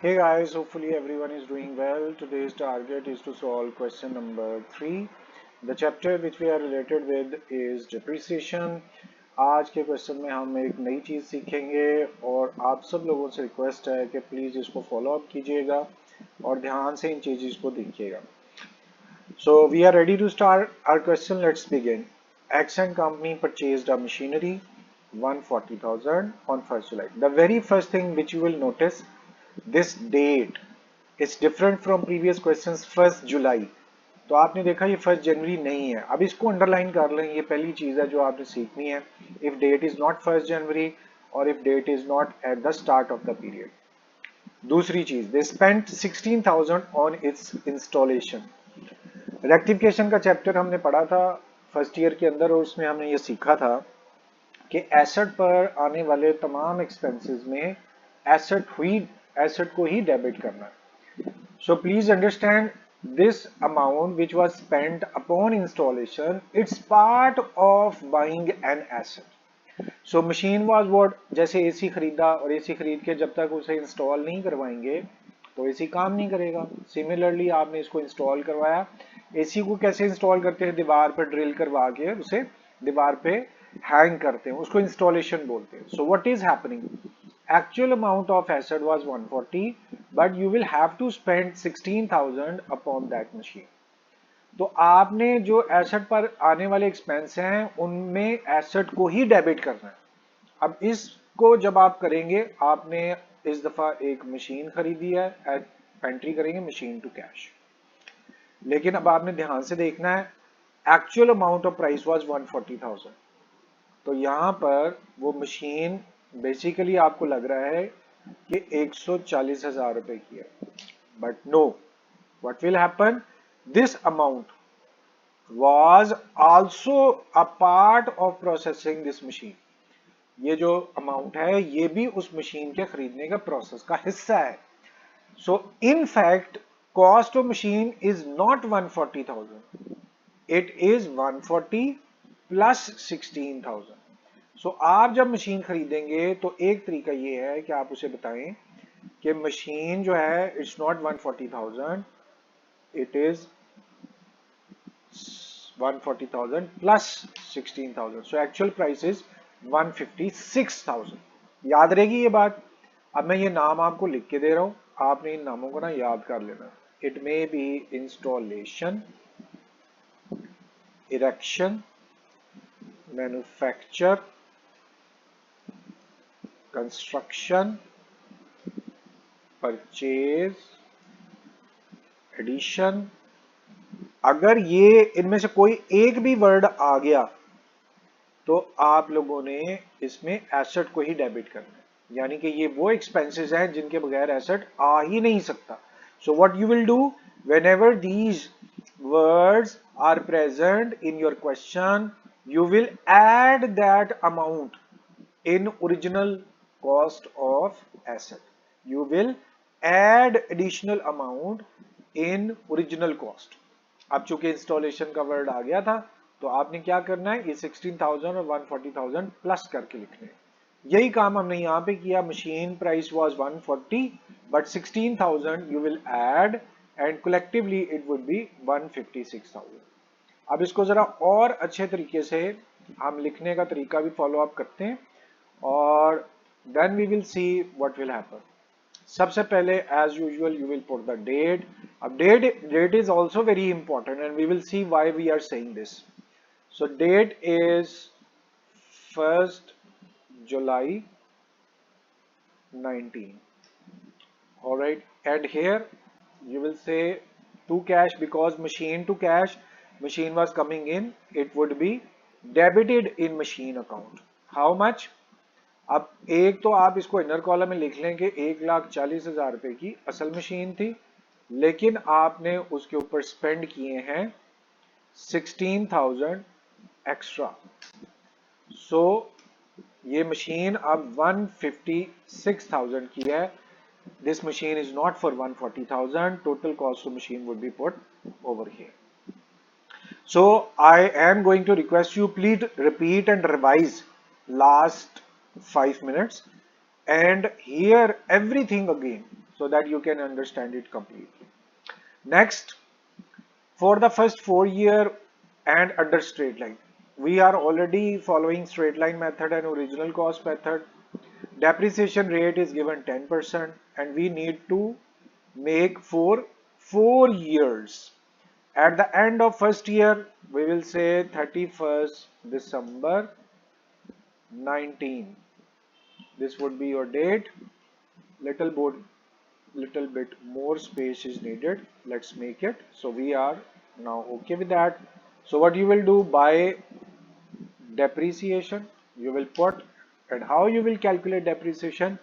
Hey guys, hopefully everyone is doing well. Today's target is to solve question number 3. The chapter which we are related with is depreciation. आज के question में हम एक नई चीज़ सीखेंगे और आप सब लोगों से रिक्वेस्ट है कि प्लीज़ इसको फॉलो अप कीजिएगा और ध्यान से इन चीज़ को देखिएगा. So we are ready to start our question. Let's begin. X and company purchased a machinery 140,000 on 1st July. The very first thing which you will notice, this date is different from previous questions. 1st July. तो आपने देखा ये 1st जनवरी नहीं है. अब इसको underline कर लें. ये पहली चीज है जो आपने सीखनी है. If date is not 1st January or if date is not at the start of the period. दूसरी चीज, they spent 16,000 on its installation. Rectification का चैप्टर हमने पढ़ा था फर्स्ट ईयर के अंदर और उसमें हमने ये सीखा था कि एसेट पर आने वाले तमाम एक्सपेंसेस में एसेट को ही डेबिट करना है. So please understand this amount which was spent upon installation, it's part of buying an asset. So machine was what, जैसे एसी खरीदा और एसी खरीद के जब तक उसे इंस्टॉल नहीं करवाएंगे तो एसी काम नहीं करेगा. सिमिलरली आपने इसको इंस्टॉल करवाया. एसी को कैसे इंस्टॉल करते हैं? दीवार पर ड्रिल करवा के उसे दीवार पे हैंग करते हैं, उसको इंस्टॉलेशन बोलते हैं. So what is happening, actual amount of asset was 140 but you will have to spend 16,000 upon that machine. तो आपने जो एसेट पर आने वाले एक्सपेंस हैं उनमें एसेट को ही डेबिट करना है. अब इसको जब आप करेंगे, आपने इस दफा एक मशीन खरीदी है, एंट्री करेंगे मशीन टू कैश. लेकिन अब आपने ध्यान से देखना है, actual amount of price was 140,000. तो यहां पर वो मशीन बेसिकली आपको लग रहा है कि 140,000 रुपए की है. But no, what will happen, this amount was also a part of processing this machine. ये जो अमाउंट है ये भी उस मशीन के खरीदने का प्रोसेस का हिस्सा है. So in fact cost of machine is not 140,000, it is 140 plus 16,000. So आप जब मशीन खरीदेंगे तो एक तरीका ये है कि आप उसे बताएं कि मशीन जो है it's not 140,000, it is 140,000 plus 16,000. So actual price is 156,000. याद रहेगी ये बात. अब मैं ये नाम आपको लिख के दे रहा हूं, आपने इन नामों को ना याद कर लेना. It may be installation, erection, manufacture, construction, purchase, addition. अगर ये इनमें से कोई एक भी वर्ड आ गया तो आप लोगों ने इसमें एसेट को ही डेबिट करना है. यानी कि ये वो एक्सपेंसेस हैं जिनके बगैर एसेट आ ही नहीं सकता. So what you will do, whenever these words are present in your question, you will add that amount in original cost of asset. You will add additional amount in original cost. अब चूंकि installation का word आ गया था तो आपने क्या करना है, ये 16,000 और 140,000 प्लस करके लिखने हैं. यही काम हमने यहाँ पे किया. Machine price was 140 but 16,000 you will add and collectively it would be 156,000. अब इसको जरा और अच्छे तरीके से हम लिखने का तरीका भी फॉलो अप करते हैं और then we will see what will happen. सबसे पहले as usual you will put the date. अब date is also very important and we will see why we are saying this. So date is 1st July 19. All right, and here you will say to cash, because machine to cash, machine was coming in, it would be debited in machine account. How much? अब एक तो आप इसको inner column में लिख लें कि 1,40,000 रुपए की असल मशीन थी, लेकिन आपने उसके ऊपर स्पेंड किए हैं 16,000 एक्स्ट्रा. सो ये मशीन अब 156,000 की है. This machine is not for 140,000. Total cost of machine would be put over here. So I am going to request you, please repeat and revise last 5 minutes and hear everything again. so that you can understand it completely. Next, for the first 4 year and under straight line, we are already following straight line method and original cost method. Depreciation rate is given 10% and we need to make for 4 years. At the end of first year, we will say 31st December 19. This would be your date. Little bit more space is needed. Let's make it. So we are now okay with that. So what you will do by depreciation, you will put, and how you will calculate depreciation,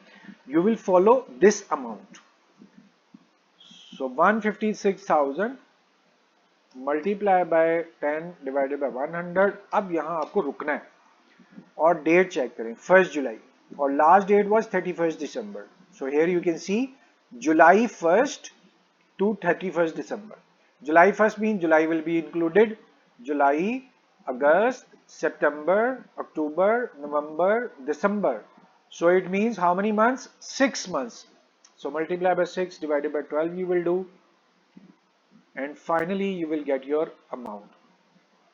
you will follow this amount. So 156,000 multiply by 10 divided by 100. अब यहाँ आपको रुकना है और date check करें 1 जुलाई और last date was 31 December. So here you can see July 1 to 31 December. July 1st means July will be included. July, August, September, October, November, December. So it means how many months? 6 months. So multiply by 6 divided by 12 you will do. And finally you will get your amount.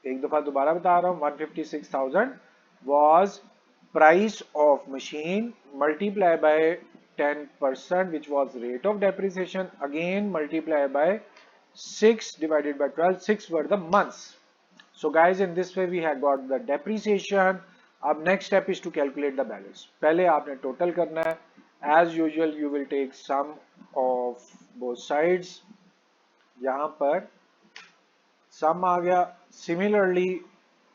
एक दफा दोबारा बता रहा हूँ 156,000 was price of machine multiply by 10% which was rate of depreciation, again multiply by 6 divided by 12. 6 were the months. So guys, in this way we have got the depreciation. अब next step is to calculate the balance. पहले आपने total करना है. As usual you will take sum of both sides. यहाँ पर sum आ गया. Similarly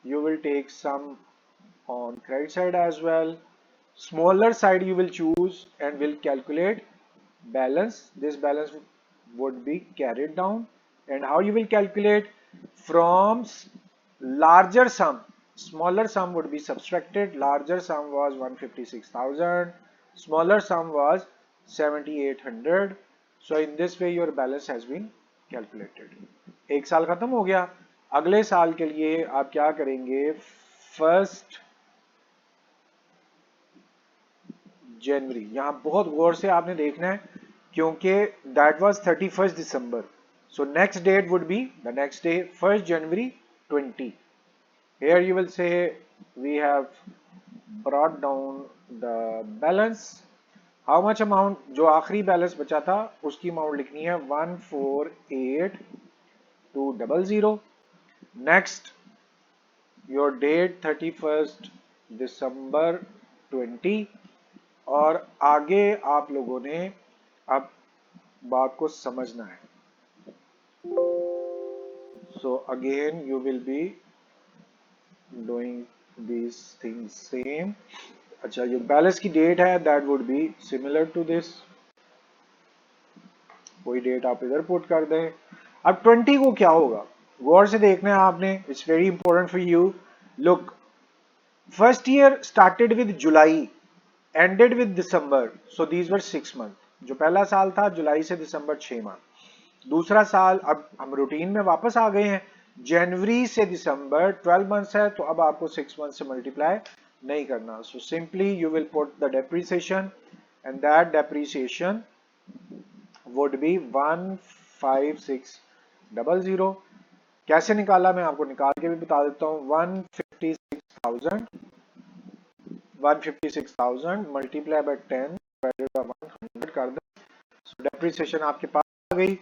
you will take sum on credit side as well. Smaller side you will choose and will calculate balance. This balance would be carried down. And how you will calculate? From larger sum, smaller sum would be subtracted. Larger sum was 156,000, smaller sum was 7,800. So in this way your balance has been calculated. एक साल खत्म हो गया. अगले साल के लिए आप क्या करेंगे? 1 जनवरी. यहाँ बहुत गौर से आपने देखना है क्योंकि that was 31st December. So next date would be the next day 1st January 20. Here you will say we have brought down the balance. How much amount? जो आखिरी बैलेंस बचा था उसकी अमाउंट लिखनी है 148,200. Next your date 31st December 20. और आगे आप लोगों ने अब बात को समझना है. So again you will be doing these things same. अच्छा, जो बैलेंस की डेट है that would be similar to this. कोई डेट आप इधर पुट कर दें. अब 20 को क्या होगा गौर से देखना है आपने. It's very important for you. Look, first year started with July, ended with December. So these were 6 months. जो पहला साल था जुलाई से दिसंबर 6 माह. दूसरा साल अब हम रूटीन में वापस आ गए हैं. जनवरी से दिसंबर 12 मंथ्स है तो अब आपको 6 मंथ से मल्टीप्लाई नहीं करना. So simply you will put the depreciation and that depreciation would B 15600. कैसे निकाला मैं आपको निकाल के भी बता देता हूँ. 156,000 मल्टीप्लाई बाय 10 डिवाइडेड बाय 100 कर दें. सो डेप्रिसिएशन आपके पास आ गई.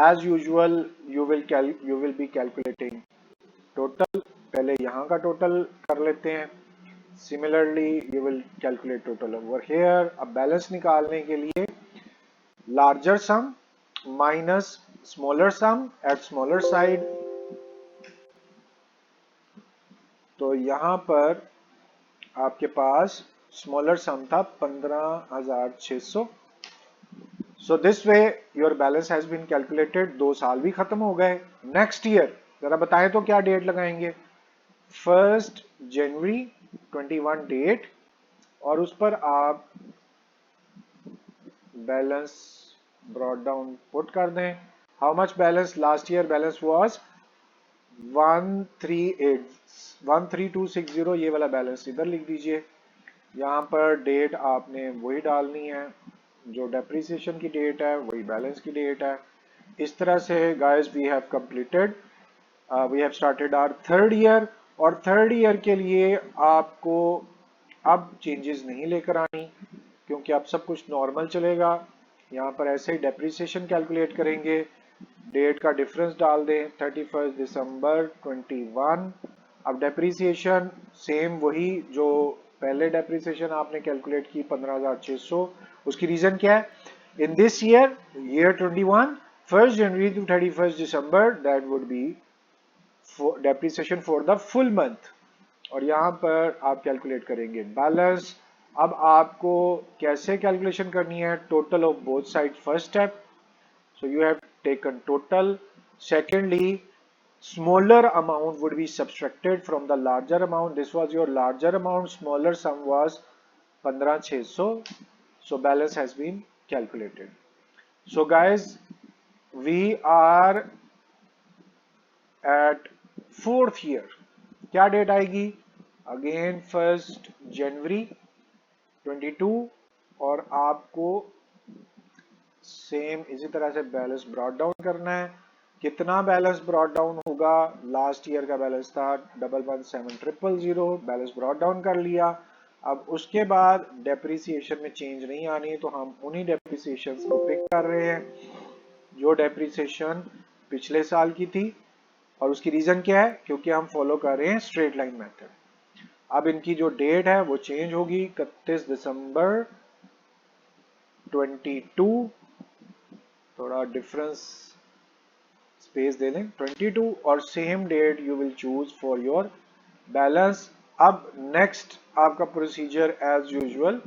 As usual you will be calculating total. पहले यहाँ का टोटल कर लेते हैं. Similarly you will calculate total over here. अब बैलेंस निकालने के लिए larger sum minus smaller sum at smaller side. तो यहाँ पर आपके पास smaller sum था 15,600. So this way your balance has been calculated. 2 साल भी खत्म हो गए. नेक्स्ट ईयर जरा बताएं तो क्या डेट लगाएंगे? 1st January 21 डेट और उस पर आप बैलेंस ब्रॉट डाउन पुट कर दें. How much balance? Last year balance was 13260. ये वाला बैलेंस इधर लिख दीजिए. यहाँ पर डेट आपने वही डालनी है जो डेप्रिसिएशन की डेट है वही बैलेंस की डेट है। इस तरह से guys we have completed, we have started our third year. और थर्ड ईयर के लिए आपको अब चेंजेस नहीं लेकर आनी, क्योंकि अब सब कुछ नॉर्मल चलेगा। यहाँ पर ऐसे ही डेप्रिसिएशन कैलकुलेट करेंगे, डेट का डिफरेंस डाल दें 31 दिसंबर 21। अब डेप्रिसिएशन सेम वही जो पहले डेप्रिसिएशन आपने कैलकुलेट की 15,600, उसकी रीजन क्या है? In this year, year 21, 1 January to 31 December, that would be depreciation for the full month. और यहाँ पर आप कैलकुलेट करेंगे बैलेंस। अब आपको कैसे कैलकुलेशन करनी है? Total of both side first step, so you have taken total. Secondly, smaller amount would be subtracted from the larger amount. This was your larger amount, smaller sum was 15,600, so balance has been calculated. So guys, we are at fourth year. क्या date आएगी? Again 1 जनवरी 22। और आपको same इसी तरह से balance brought down करना है। कितना बैलेंस ब्रॉट डाउन होगा? लास्ट ईयर का बैलेंस था 117,000, बैलेंस ब्रॉट डाउन कर लिया। अब उसके बाद डेप्रिसिएशन में चेंज नहीं आनी, तो हम उन्हीं डेप्रिसिएशन को पिक कर रहे हैं जो डेप्रिसिएशन पिछले साल की थी। और उसकी रीजन क्या है? क्योंकि हम फॉलो कर रहे हैं स्ट्रेट लाइन मेथड। अब इनकी जो डेट है वो चेंज होगी 31 दिसंबर 22, थोड़ा डिफरेंस स्पेस दे दें 22, और same date you will choose for your balance. अब नेक्स्ट आपका प्रोसीजर एज यूजुअल,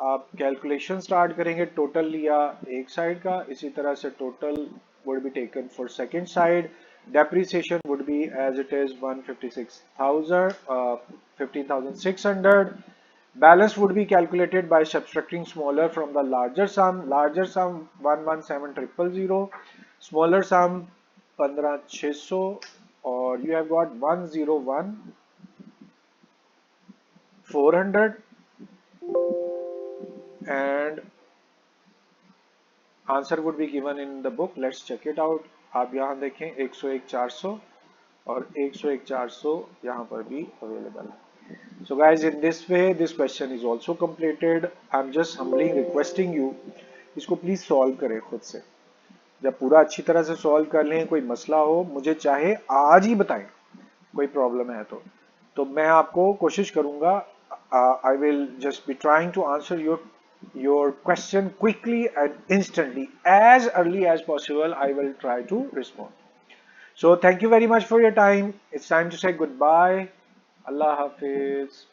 आप कैलकुलेशन स्टार्ट करेंगे। टोटल लिया एक साइड का, इसी तरह से total would be taken for second side. Depreciation would be as it is 15,600. Balance would be calculated by subtracting smaller from the larger sum. Larger sum 117,000, smaller sum 15,600, or you have got 101,400, and answer would be given in the book. Let's check it out. आप यहाँ देखें 101,400 और 101,400 यहाँ पर भी available है। So guys, in this way this question is also completed. I'm just humbly requesting you, इसको please solve करें खुद से। जब पूरा अच्छी तरह से सॉल्व कर लें, कोई मसला हो मुझे चाहे आज ही बताएं, कोई प्रॉब्लम है तो मैं आपको कोशिश करूंगा, I will just be trying to answer your question quickly and instantly, as early as possible I will try to respond. So thank you very much for your time. It's time to say goodbye. Allah Hafiz.